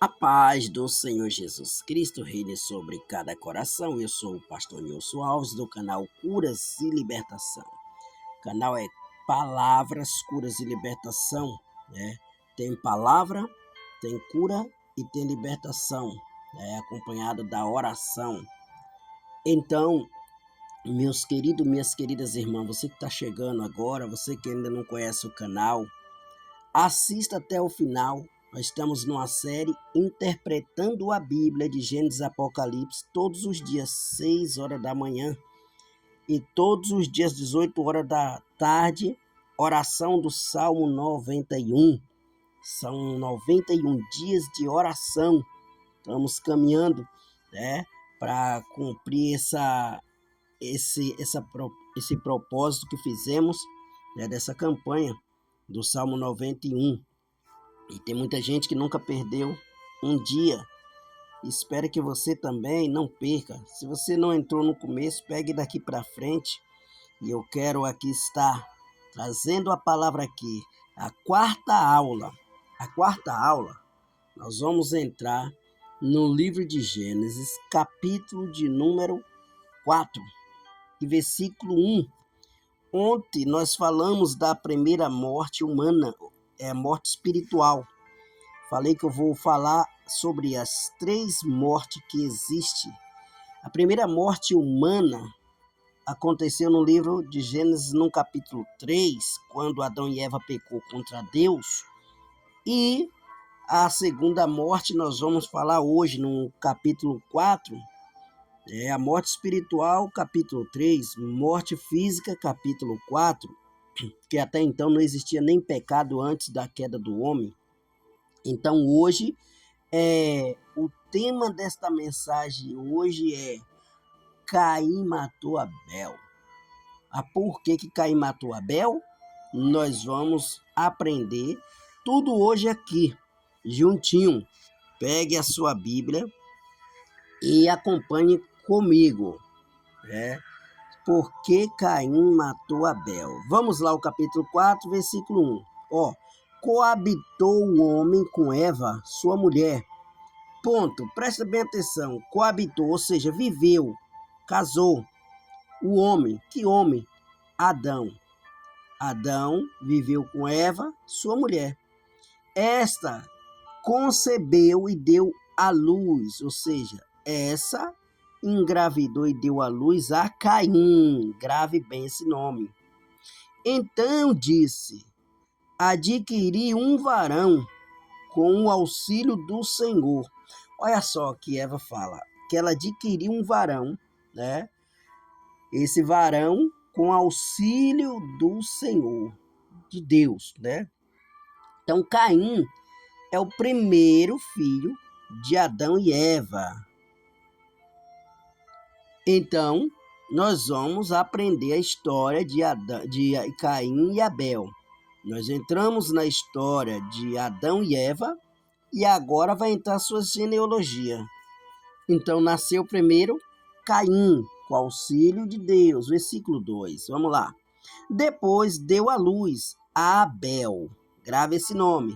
A paz do Senhor Jesus Cristo reine sobre cada coração. Eu sou o pastor Nilson Alves, do canal Curas e Libertação. O canal é Palavras, Curas e Libertação, né? Tem palavra, tem cura e tem libertação, né? Acompanhado da oração. Então, meus queridos, minhas queridas irmãs, você que está chegando agora, você que ainda não conhece o canal, assista até o final. Nós estamos numa série interpretando a Bíblia de Gênesis e Apocalipse todos os dias, 6 horas da manhã, e todos os dias, 18 horas da tarde, oração do Salmo 91. São 91 dias de oração. Estamos caminhando, né, para cumprir esse propósito que fizemos, né, dessa campanha do Salmo 91. E tem muita gente que nunca perdeu um dia. Espero que você também não perca. Se você não entrou no começo, pegue daqui para frente. E eu quero aqui estar trazendo a palavra aqui. A quarta aula. A quarta aula, nós vamos entrar no livro de Gênesis, capítulo de número 4, e versículo 1. Ontem nós falamos da primeira morte humana, a morte espiritual. Falei que eu vou falar sobre as 3 mortes que existem. A primeira morte humana aconteceu no livro de Gênesis, no capítulo 3, quando Adão e Eva pecou contra Deus. E a segunda morte nós vamos falar hoje no capítulo 4, a morte espiritual, capítulo 3, morte física, capítulo 4, que até então não existia nem pecado antes da queda do homem. Então hoje, o tema desta mensagem hoje é Caim matou Abel. Por que Caim matou Abel? Nós vamos aprender tudo hoje aqui, juntinho. Pegue a sua Bíblia e acompanhe comigo. Por que Caim matou Abel? Vamos lá, o capítulo 4, versículo 1. Coabitou o homem com Eva, sua mulher. Ponto. Presta bem atenção. Coabitou, ou seja, viveu, casou. O homem. Que homem? Adão. Adão viveu com Eva, sua mulher. Esta concebeu e deu à luz, ou seja, essa engravidou e deu à luz a Caim. Grave bem esse nome. Então disse: adquiri um varão com o auxílio do Senhor. Olha só que Eva fala, que ela adquiriu um varão, né? Esse varão com auxílio do Senhor, de Deus, né? Então Caim é o primeiro filho de Adão e Eva. Então, nós vamos aprender a história de Caim e Abel. Nós entramos na história de Adão e Eva e agora vai entrar a sua genealogia. Então, nasceu primeiro Caim, com auxílio de Deus. Versículo 2, vamos lá. Depois deu à luz a Abel. Grave esse nome.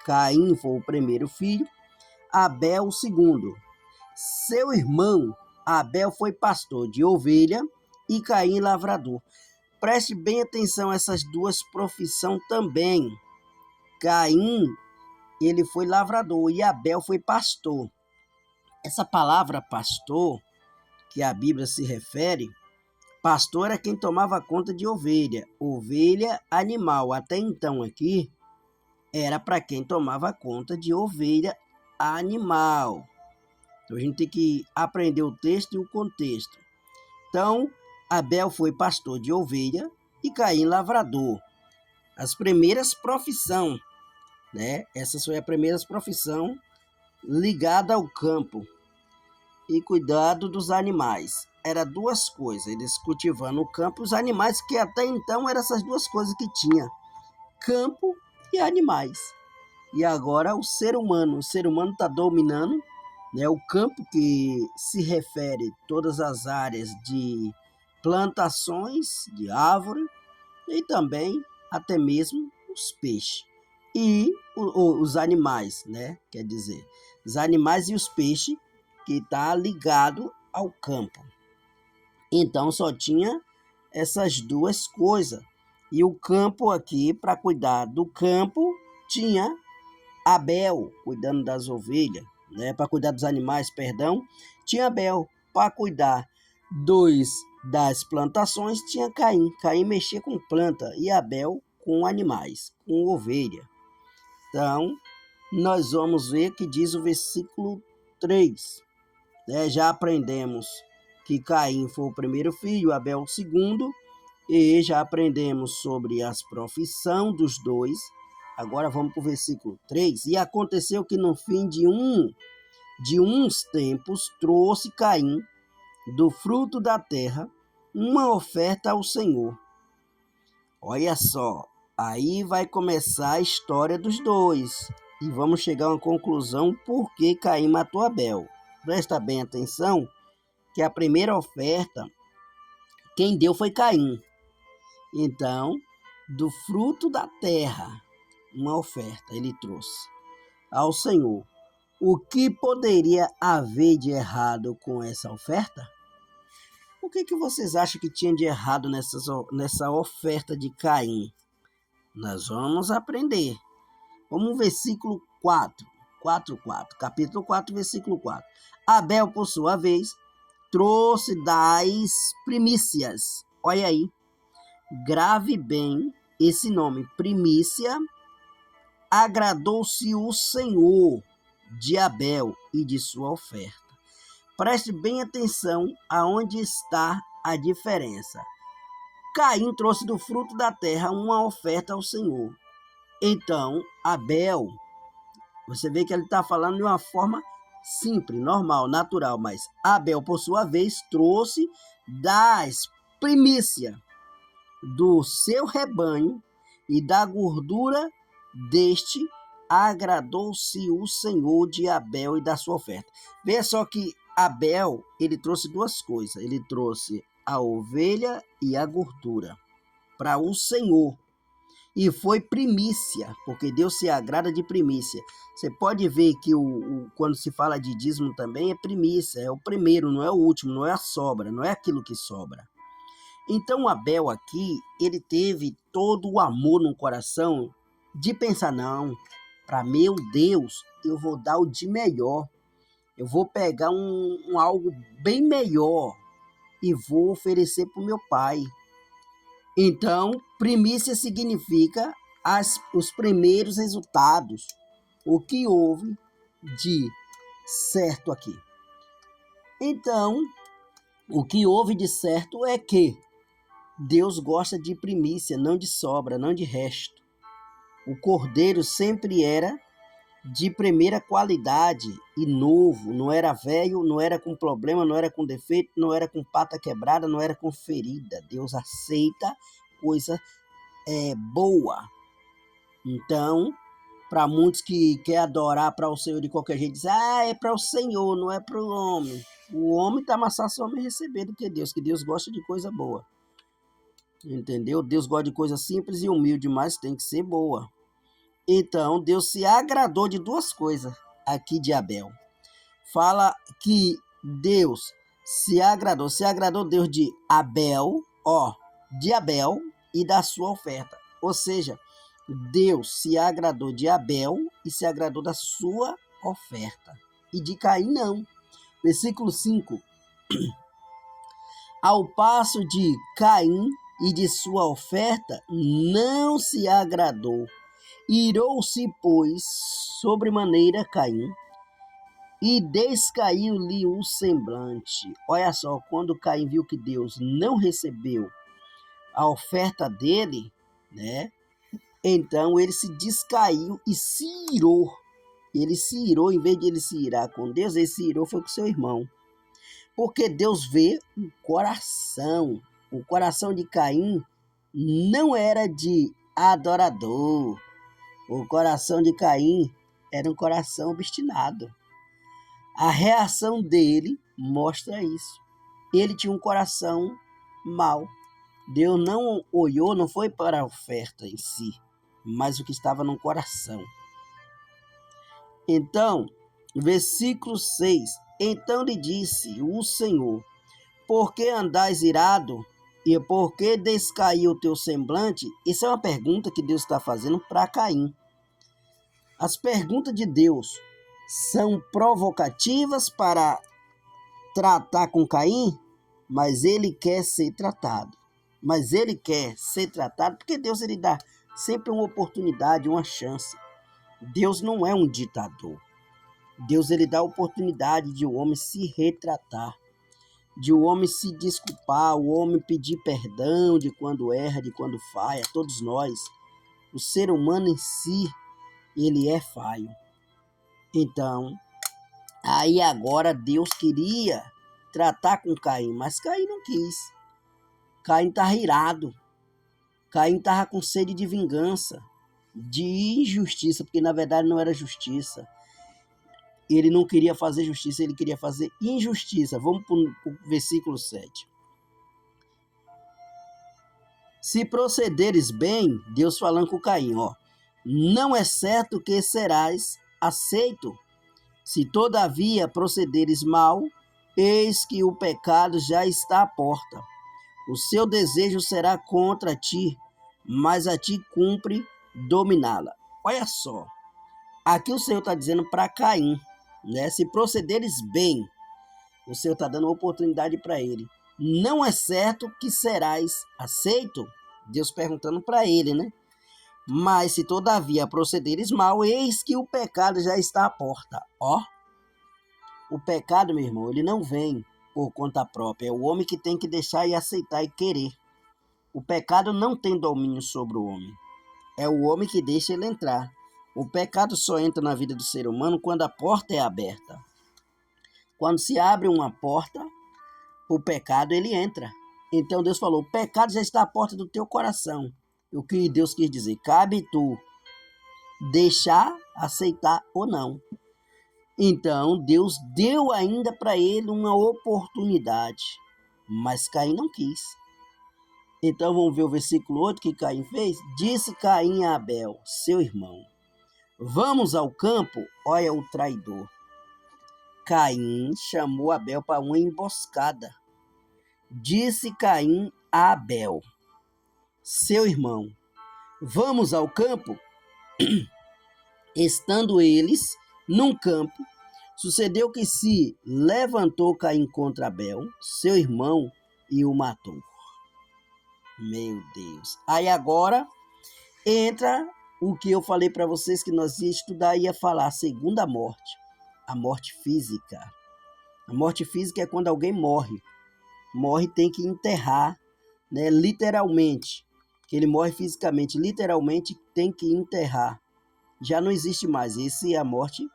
Caim foi o primeiro filho, Abel o segundo. Seu irmão Abel foi pastor de ovelha e Caim lavrador. Preste bem atenção a essas duas profissões também. Caim, ele foi lavrador e Abel foi pastor. Essa palavra pastor, que a Bíblia se refere, pastor era quem tomava conta de ovelha. Ovelha, animal. Até então aqui, era para quem tomava conta de ovelha, animal. Então a gente tem que aprender o texto e o contexto. Então, Abel foi pastor de ovelha e Caim lavrador. As primeiras profissões, né? Essas foi a primeira profissão ligada ao campo e cuidado dos animais. Era duas coisas, eles cultivando o campo e os animais, que até então eram essas duas coisas que tinha: campo e animais. E agora o ser humano está dominando, né, o campo, que se refere a todas as áreas de plantações de árvore e também até mesmo os peixes. e os animais, né? Quer dizer, os animais e os peixes que está ligado ao campo. Então só tinha essas duas coisas. E o campo aqui, para cuidar do campo, tinha Abel cuidando das ovelhas, né? Para cuidar dos animais, perdão, tinha Abel. Para cuidar das plantações, tinha Caim. Caim mexia com planta e Abel com animais, com ovelha. Então, nós vamos ver que diz o versículo 3. Né? Já aprendemos que Caim foi o primeiro filho, Abel o segundo, e já aprendemos sobre as profissões dos dois. Agora vamos para o versículo 3. E aconteceu que no fim de uns tempos trouxe Caim do fruto da terra uma oferta ao Senhor. Olha só, aí vai começar a história dos dois. E vamos chegar a uma conclusão por que Caim matou Abel. Presta bem atenção que a primeira oferta, quem deu foi Caim. Então, do fruto da terra, uma oferta ele trouxe ao Senhor. O que poderia haver de errado com essa oferta? O que vocês acham que tinha de errado nessa oferta de Caim? Nós vamos aprender. Vamos no versículo 4. Capítulo 4, versículo 4. Abel, por sua vez, trouxe das primícias. Olha aí. Grave bem esse nome. Primícia. Agradou-se o Senhor de Abel e de sua oferta. Preste bem atenção aonde está a diferença. Caim trouxe do fruto da terra uma oferta ao Senhor. Então, Abel, você vê que ele está falando de uma forma simples, normal, natural, mas Abel, por sua vez, trouxe das primícias do seu rebanho e da gordura deste, agradou-se o Senhor de Abel e da sua oferta. Veja só que Abel, ele trouxe duas coisas. Ele trouxe a ovelha e a gordura para o Senhor. E foi primícia, porque Deus se agrada de primícia. Você pode ver que quando se fala de dízimo também é primícia, é o primeiro, não é o último, não é a sobra, não é aquilo que sobra. Então Abel aqui, ele teve todo o amor no coração de pensar, não, para meu Deus, eu vou dar o de melhor. Eu vou pegar algo bem melhor e vou oferecer para o meu pai. Então, primícia significa os primeiros resultados. O que houve de certo aqui. Então, o que houve de certo é que Deus gosta de primícia, não de sobra, não de resto. O cordeiro sempre era de primeira qualidade e novo, não era velho, não era com problema, não era com defeito, não era com pata quebrada, não era com ferida. Deus aceita coisa boa. Então, para muitos que querem adorar para o Senhor de qualquer jeito, dizem, é para o Senhor, não é para o homem. O homem está amassado só me receber do que Deus gosta de coisa boa. Entendeu? Deus gosta de coisa simples e humilde, mas tem que ser boa. Então, Deus se agradou de duas coisas aqui de Abel. Fala que Deus se agradou Deus de Abel, de Abel e da sua oferta. Ou seja, Deus se agradou de Abel e se agradou da sua oferta. E de Caim não. Versículo 5. Ao passo de Caim e de sua oferta não se agradou. Irou-se, pois, sobremaneira Caim, e descaiu-lhe o semblante. Olha só, quando Caim viu que Deus não recebeu a oferta dele, né? Então ele se descaiu e se irou. Ele se irou, em vez de ele se irar com Deus, ele se irou foi com seu irmão. Porque Deus vê o coração. O coração de Caim não era de adorador. O coração de Caim era um coração obstinado. A reação dele mostra isso. Ele tinha um coração mau. Deus não olhou, não foi para a oferta em si. mas o que estava no coração. Então, versículo 6. Então lhe disse o Senhor: por que andais irado? E por que descaiu o teu semblante? Isso é uma pergunta que Deus está fazendo para Caim. As perguntas de Deus são provocativas para tratar com Caim, mas ele quer ser tratado. Mas ele quer ser tratado porque Deus ele dá sempre uma oportunidade, uma chance. Deus não é um ditador. Deus ele dá a oportunidade de o homem se retratar, de o homem se desculpar, o homem pedir perdão de quando erra, de quando falha, todos nós. O ser humano em si, ele é falho. Então, aí agora Deus queria tratar com Caim, mas Caim não quis. Caim estava irado. Caim estava com sede de vingança, de injustiça, porque na verdade não era justiça. Ele não queria fazer justiça, ele queria fazer injustiça. Vamos para o versículo 7. Se procederes bem, Deus falando com Caim, não é certo que serás aceito. Se todavia procederes mal, eis que o pecado já está à porta. O seu desejo será contra ti, mas a ti cumpre dominá-la. Olha só, aqui o Senhor está dizendo para Caim, né? Se procederes bem, o Senhor está dando uma oportunidade para ele. Não é certo que serás aceito? Deus perguntando para ele, né? Mas se todavia procederes mal, eis que o pecado já está à porta. O pecado, meu irmão, ele não vem por conta própria. É o homem que tem que deixar e aceitar e querer. O pecado não tem domínio sobre o homem. É o homem que deixa ele entrar. O pecado só entra na vida do ser humano quando a porta é aberta. Quando se abre uma porta, o pecado ele entra. Então Deus falou, o pecado já está à porta do teu coração. O que Deus quis dizer? Cabe tu deixar, aceitar ou não. Então Deus deu ainda para ele uma oportunidade, mas Caim não quis. Então vamos ver o versículo 8 que Caim fez. Disse Caim a Abel, seu irmão, vamos ao campo? Olha o traidor. Caim chamou Abel para uma emboscada. Disse Caim a Abel, seu irmão, vamos ao campo? Estando eles num campo, sucedeu que se levantou Caim contra Abel, seu irmão, e o matou. Meu Deus. Aí agora entra o que eu falei para vocês que nós ia estudar e ia falar, a segunda morte, a morte física. A morte física é quando alguém morre. Morre, tem que enterrar, né? Literalmente. Que ele morre fisicamente, literalmente tem que enterrar. Já não existe mais. Essa é a morte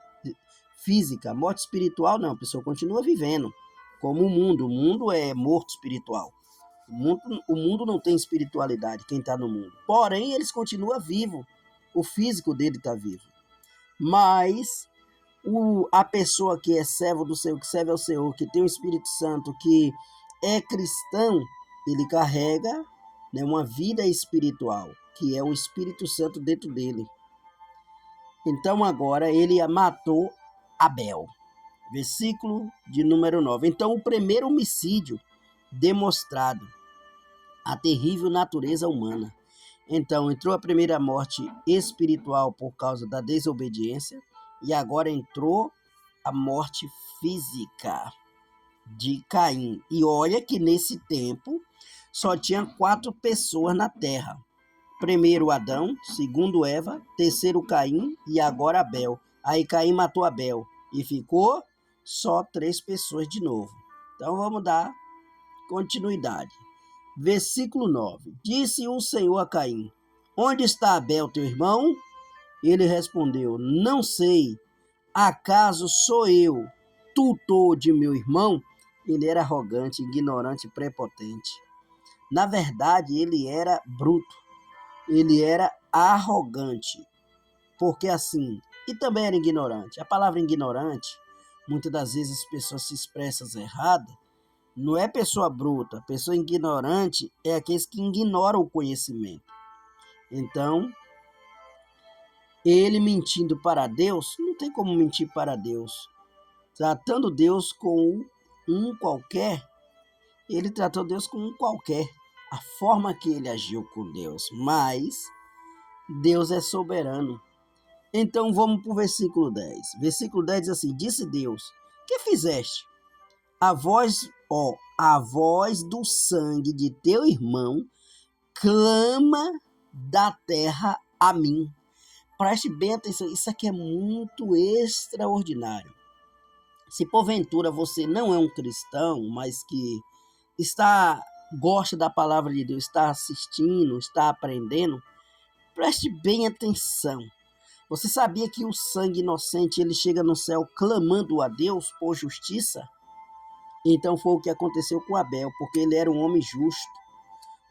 física. A morte espiritual não, a pessoa continua vivendo. Como o mundo é morto espiritual. O mundo não tem espiritualidade, quem está no mundo. Porém, eles continuam vivos. O físico dele está vivo. Mas a pessoa que é servo do Senhor, que serve ao Senhor, que tem o Espírito Santo, que é cristão, ele carrega, né, uma vida espiritual, que é o Espírito Santo dentro dele. Então agora ele matou Abel. Versículo de número 9. Então o primeiro homicídio demonstrado a terrível natureza humana. Então entrou a primeira morte espiritual por causa da desobediência e agora entrou a morte física de Caim. E olha que nesse tempo só tinha 4 pessoas na terra. Primeiro Adão, segundo Eva, terceiro Caim e agora Abel. Aí Caim matou Abel e ficou só 3 pessoas de novo. Então vamos dar continuidade. Versículo 9. Disse o Senhor a Caim, onde está Abel, teu irmão? Ele respondeu, não sei. Acaso sou eu, tutor de meu irmão? Ele era arrogante, ignorante e prepotente. Na verdade, ele era bruto. Ele era arrogante. Porque assim, e também era ignorante. A palavra ignorante, muitas das vezes as pessoas se expressam errado. Não é pessoa bruta. Pessoa ignorante é aqueles que ignoram o conhecimento. Então, Ele mentindo para Deus, não tem como mentir para Deus. Tratando Deus com um qualquer, ele tratou Deus com um qualquer. A forma que ele agiu com Deus, mas Deus é soberano. Então vamos para o versículo 10. Versículo 10 diz assim: disse Deus, que fizeste? A voz do sangue de teu irmão clama da terra a mim. Preste bem atenção, isso aqui é muito extraordinário. Se porventura você não é um cristão, mas que gosta da palavra de Deus, está assistindo, está aprendendo, preste bem atenção. Você sabia que o sangue inocente ele chega no céu clamando a Deus por justiça? Então foi o que aconteceu com Abel, porque ele era um homem justo.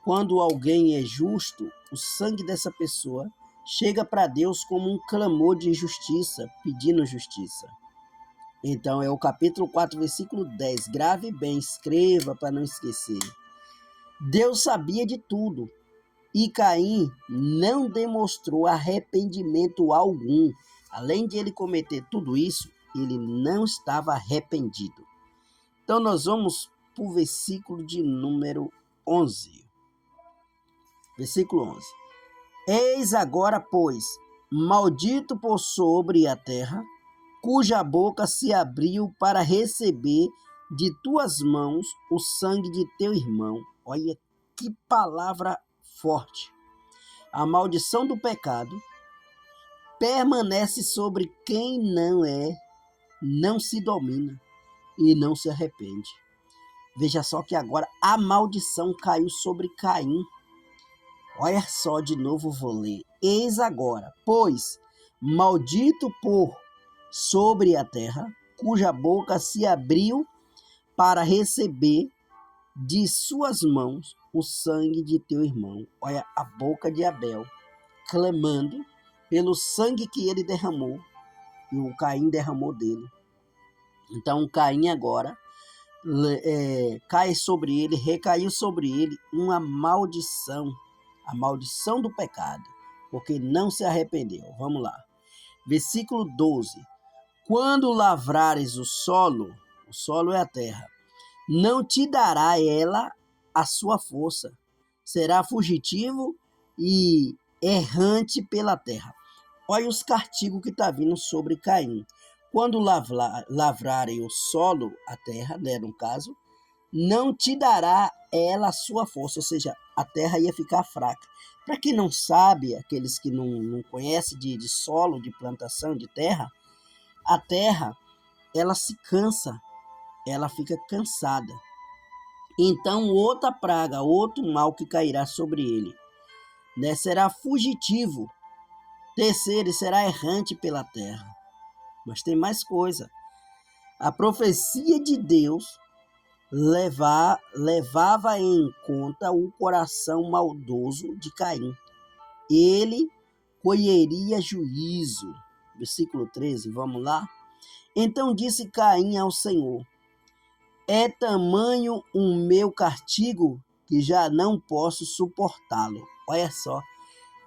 Quando alguém é justo, o sangue dessa pessoa chega para Deus como um clamor de justiça, pedindo justiça. Então é o capítulo 4, versículo 10. Grave bem, escreva para não esquecer. Deus sabia de tudo e Caim não demonstrou arrependimento algum. Além de ele cometer tudo isso, ele não estava arrependido. Então nós vamos para o versículo de número 11. Versículo 11. Eis agora, pois, maldito por sobre a terra, cuja boca se abriu para receber de tuas mãos o sangue de teu irmão. Olha que palavra forte. A maldição do pecado permanece sobre quem não se domina e não se arrepende. Veja só que agora a maldição caiu sobre Caim. Olha só, de novo vou ler. Eis agora, pois, maldito por sobre a terra, cuja boca se abriu para receber de suas mãos o sangue de teu irmão. Olha a boca de Abel, clamando pelo sangue que ele derramou, e o Caim derramou dele. Então Caim agora recaiu sobre ele uma maldição, a maldição do pecado, porque não se arrependeu. Vamos lá. Versículo 12. Quando lavrares o solo é a terra, não te dará ela a sua força, será fugitivo e errante pela terra. Olha os castigos que está vindo sobre Caim. Quando lavrarem o solo, a terra, né, no caso, não te dará ela a sua força, ou seja, a terra ia ficar fraca. Para quem não sabe, aqueles que não conhecem de solo, de plantação, de terra, a terra, ela se cansa, ela fica cansada. Então, outra praga, outro mal que cairá sobre ele, né, será fugitivo. Terceiro, será errante pela terra. Mas tem mais coisa. A profecia de Deus levava em conta o coração maldoso de Caim. Ele colheria juízo. Versículo 13, vamos lá? Então disse Caim ao Senhor: é tamanho o meu castigo que já não posso suportá-lo. Olha só,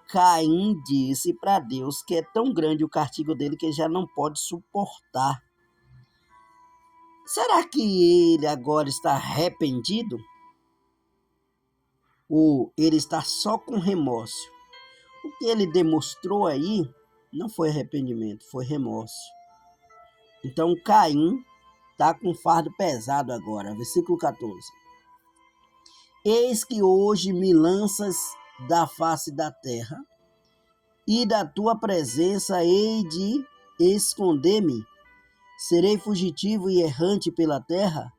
Caim disse para Deus que é tão grande o castigo dele que já não pode suportar. Será que ele agora está arrependido? Ou ele está só com remorso? O que ele demonstrou aí não foi arrependimento, foi remorso. Então Caim está com fardo pesado agora. Versículo 14. Eis que hoje me lanças da face da terra, e da tua presença hei de esconder-me. Serei fugitivo e errante pela terra.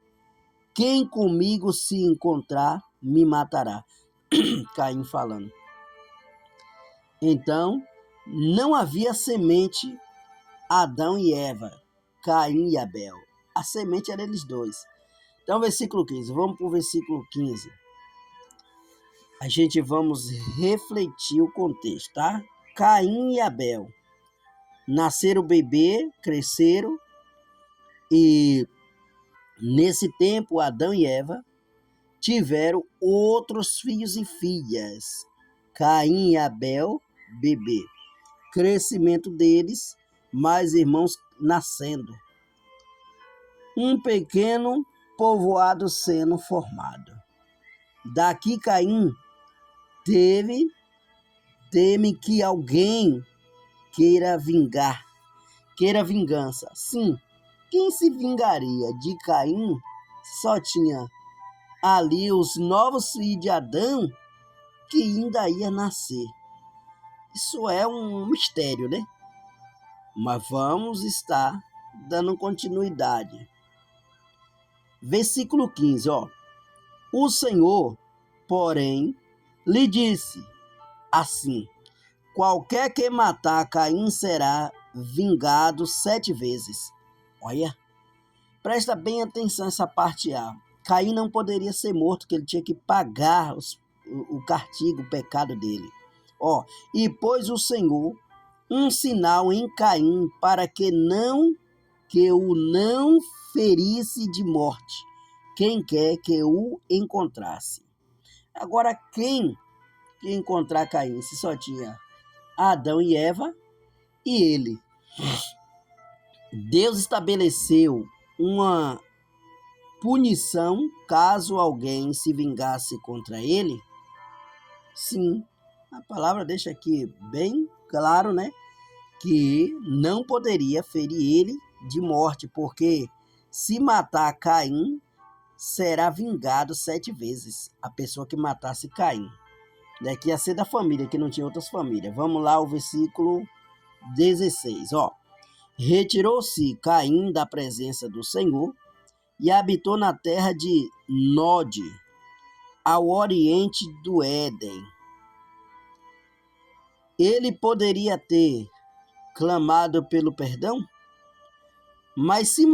Quem comigo se encontrar, me matará. Caim falando. Então, não havia semente, Adão e Eva, Caim e Abel. A semente era eles dois. Então, versículo 15. Vamos para o versículo 15. A gente vamos refletir o contexto, tá? Caim e Abel nasceram bebê, cresceram, e nesse tempo Adão e Eva tiveram outros filhos e filhas. Caim e Abel, bebê. crescimento deles, mais irmãos nascendo. Um pequeno povoado sendo formado. Daqui Caim teme que alguém queira vingança. Sim, quem se vingaria de Caim? Só tinha ali os novos filhos de Adão que ainda ia nascer. Isso é um mistério, né? Mas vamos estar dando continuidade. Versículo 15, ó. O Senhor, porém, lhe disse assim: qualquer que matar Caim será vingado 7 vezes. Olha, presta bem atenção essa parte A. Caim não poderia ser morto, que ele tinha que pagar o castigo, o pecado dele. Ó, e pôs o Senhor um sinal em Caim para que o não ferisse de morte quem quer que o encontrasse. Agora, quem que encontrar Caim? Se só tinha Adão e Eva e ele. Deus estabeleceu uma punição caso alguém se vingasse contra ele? Sim, a palavra deixa aqui bem claro, né? Que não poderia ferir ele de morte, porque se matar Caim, será vingado 7 vezes a pessoa que matasse Caim. Né? Que ia ser da família, que não tinha outras famílias. Vamos lá, o versículo 16, ó. Retirou-se Caim da presença do Senhor e habitou na terra de Nod, ao oriente do Éden. Ele poderia ter clamado pelo perdão, mas se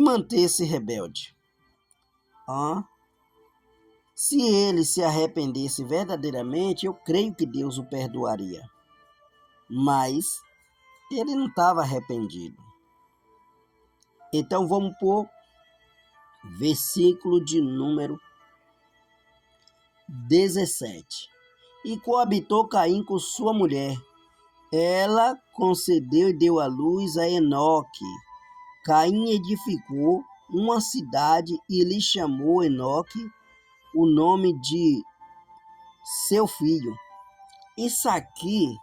mantesse rebelde. Se ele se arrependesse verdadeiramente, eu creio que Deus o perdoaria. Mas ele não estava arrependido. Então vamos por versículo de número 17. E coabitou Caim com sua mulher. Ela concedeu e deu à luz a Enoque. Caim edificou uma cidade e lhe chamou Enoque o nome de seu filho. Isso aqui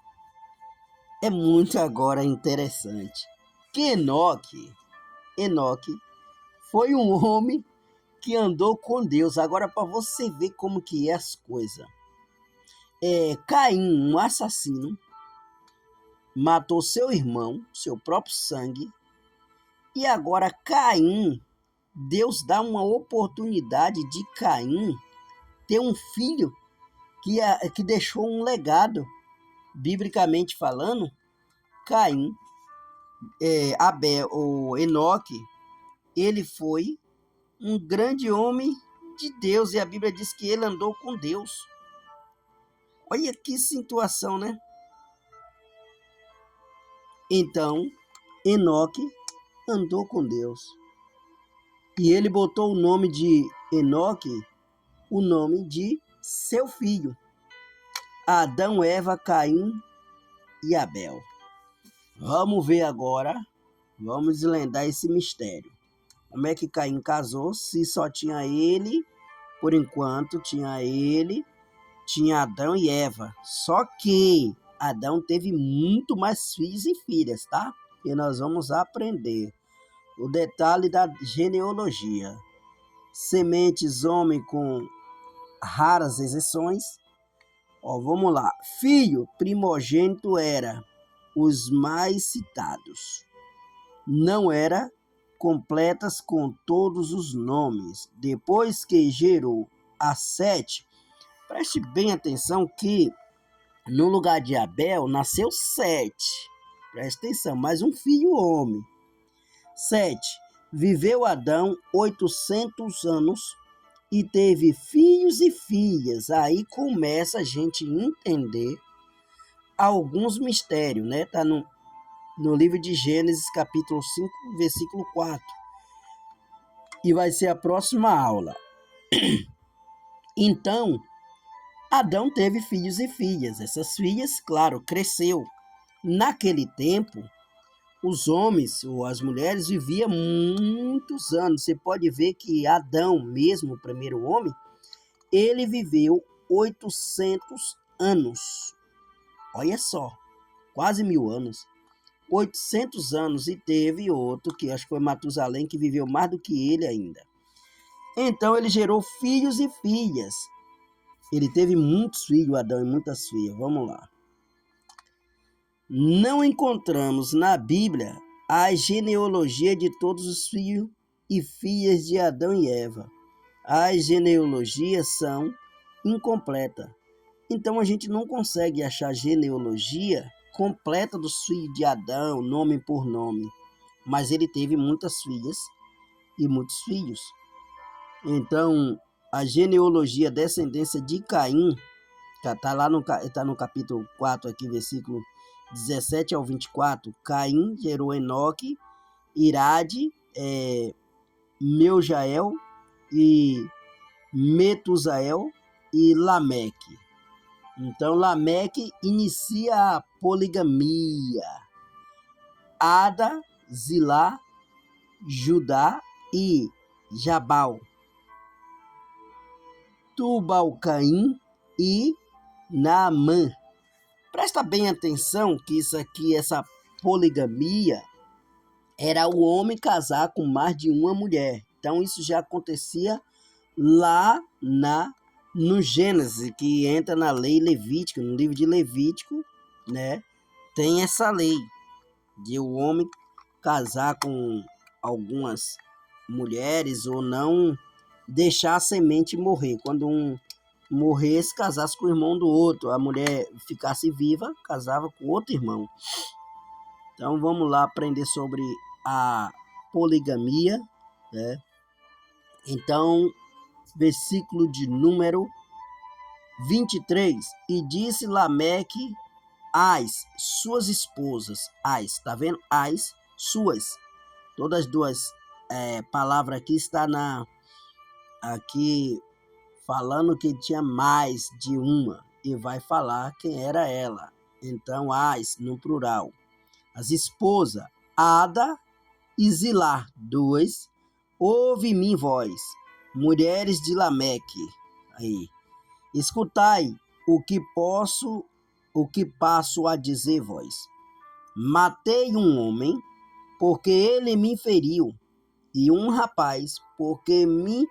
é muito agora interessante. Que Enoque foi um homem que andou com Deus. Agora, para você ver como que é as coisas. Caim, um assassino, matou seu irmão, seu próprio sangue. E agora Caim, Deus dá uma oportunidade de Caim ter um filho que deixou um legado. Biblicamente falando, Caim, Abel ou Enoque, ele foi um grande homem de Deus, e a Bíblia diz que ele andou com Deus. Olha que situação, né? Então, Enoque andou com Deus. E ele botou o nome de Enoque, o nome de seu filho. Adão, Eva, Caim e Abel. Vamos ver agora, vamos desvendar esse mistério. Como é que Caim casou se só tinha ele, por enquanto tinha ele, tinha Adão e Eva. Só que Adão teve muito mais filhos e filhas, tá? E nós vamos aprender o detalhe da genealogia. Sementes homem com raras exceções. Vamos lá. Filho primogênito era os mais citados. Não era completas com todos os nomes. Depois que gerou a Sete, preste bem atenção que no lugar de Abel nasceu Sete. Preste atenção, mais um filho homem. 7. Viveu Adão 800 anos e teve filhos e filhas. Aí começa a gente entender alguns mistérios, né? Tá no livro de Gênesis, capítulo 5, versículo 4. E vai ser a próxima aula. Então, Adão teve filhos e filhas. Essas filhas, claro, cresceu. Naquele tempo, os homens ou as mulheres viviam muitos anos. Você pode ver que Adão, mesmo o primeiro homem, ele viveu 800 anos. Olha só, quase 1000 anos. 800 anos, e teve outro, que acho que foi Matusalém, que viveu mais do que ele ainda. Então ele gerou filhos e filhas. Ele teve muitos filhos, Adão, e muitas filhas. Vamos lá. Não encontramos na Bíblia a genealogia de todos os filhos e filhas de Adão e Eva. As genealogias são incompletas. Então a gente não consegue achar a genealogia completa dos filhos de Adão, nome por nome. Mas ele teve muitas filhas e muitos filhos. Então, a genealogia, descendência de Caim, está lá no capítulo 4, aqui, versículo 17 ao 24. Caim gerou Enoque, Irade, Meujael e Metusael e Lameque. Então, Lameque inicia a poligamia. Ada, Zilá, Judá e Jabal, Tubal-Caim e Naamã. Presta bem atenção que isso aqui, essa poligamia, era o homem casar com mais de uma mulher. Então isso já acontecia lá no Gênesis, que entra na lei levítica, no livro de Levítico, né? Tem essa lei de o homem casar com algumas mulheres ou não deixar a semente morrer. Quando um morresse, casasse com o irmão do outro, a mulher ficasse viva, casava com outro irmão. Então vamos lá aprender sobre a poligamia, né? Então, versículo de número 23. E disse Lameque às suas esposas, tá vendo? As suas. Todas as duas palavras aqui está aqui falando que tinha mais de uma, e vai falar quem era ela. Então, as no plural. As esposas, Ada e Zilá, 2. Ouve-me vós, mulheres de Lameque. Aí. Escutai o que passo a dizer vós. Matei um homem, porque ele me feriu, e um rapaz, porque me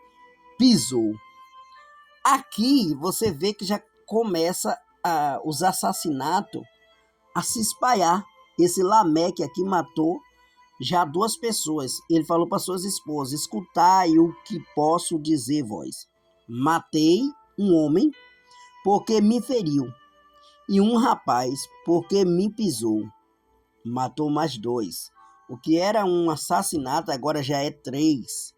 pisou. Aqui você vê que já começa os assassinatos a se espalhar. Esse Lameque aqui matou já 2 pessoas. Ele falou para suas esposas: escutai o que posso dizer vós. Matei um homem porque me feriu, e um rapaz porque me pisou. Matou mais 2. O que era um assassinato agora já é 3.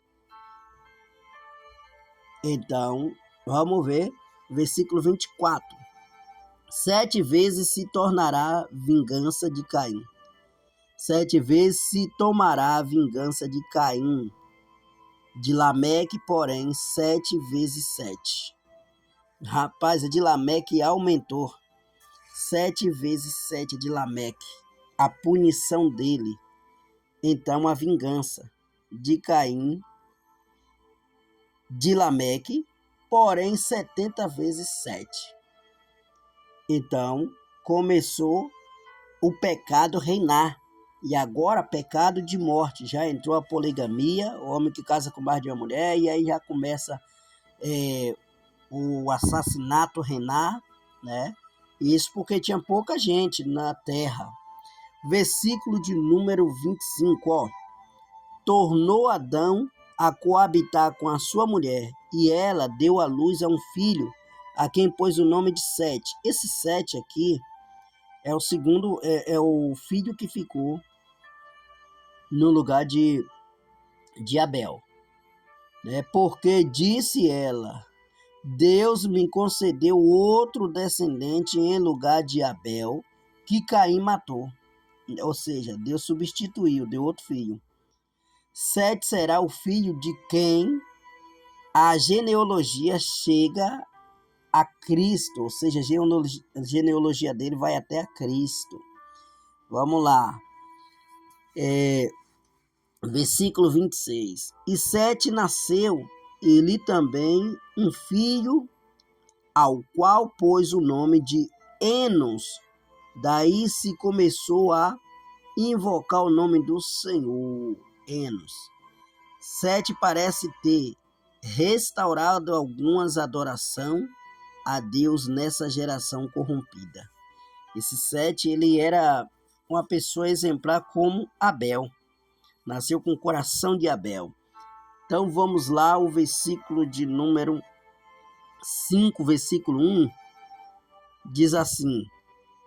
Então, vamos ver, versículo 24. 7 vezes se tornará vingança de Caim. 7 vezes se tomará a vingança de Caim. De Lameque, porém, 7 vezes 7. Rapaz, a de Lameque aumentou. 7 vezes 7 de Lameque. A punição dele. Então, a vingança de Caim, de Lameque, porém 70 vezes 7. Então, começou o pecado reinar. E agora, pecado de morte. Já entrou a poligamia, o homem que casa com mais de uma mulher, e aí já começa o assassinato reinar, né? Isso porque tinha pouca gente na terra. Versículo de número 25, ó. Tornou Adão a coabitar com a sua mulher, e ela deu à luz a um filho, a quem pôs o nome de Sete. Esse Sete aqui é o segundo, é o filho que ficou no lugar de Abel, né? Porque disse ela: Deus me concedeu outro descendente em lugar de Abel, que Caim matou. Ou seja, Deus substituiu, deu outro filho. Sete será o filho de quem a genealogia chega a Cristo, ou seja, a genealogia dele vai até a Cristo. Vamos lá. Versículo 26. E Sete nasceu ele também um filho, ao qual pôs o nome de Enos. Daí se começou a invocar o nome do Senhor, Enos. Sete parece ter restaurado algumas adoração a Deus nessa geração corrompida. Esse Sete, ele era uma pessoa exemplar como Abel. Nasceu com o coração de Abel. Então vamos lá, o versículo de número 5, versículo 1, diz assim: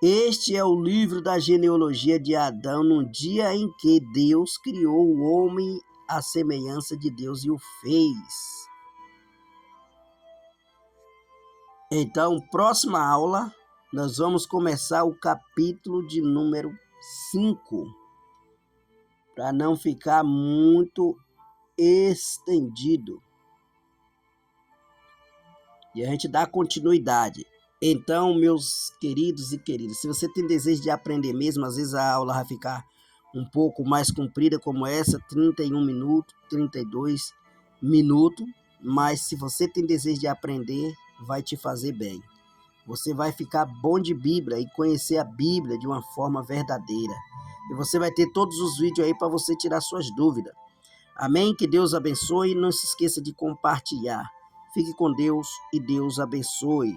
Este é o livro da genealogia de Adão, no dia em que Deus criou o homem à semelhança de Deus e o fez. Então, próxima aula, nós vamos começar o capítulo de número 5, para não ficar muito estendido. E a gente dá continuidade. Então, meus queridos e queridas, se você tem desejo de aprender mesmo, às vezes a aula vai ficar um pouco mais comprida como essa, 31 minutos, 32 minutos, mas se você tem desejo de aprender, vai te fazer bem. Você vai ficar bom de Bíblia e conhecer a Bíblia de uma forma verdadeira. E você vai ter todos os vídeos aí para você tirar suas dúvidas. Amém? Que Deus abençoe e não se esqueça de compartilhar. Fique com Deus e Deus abençoe.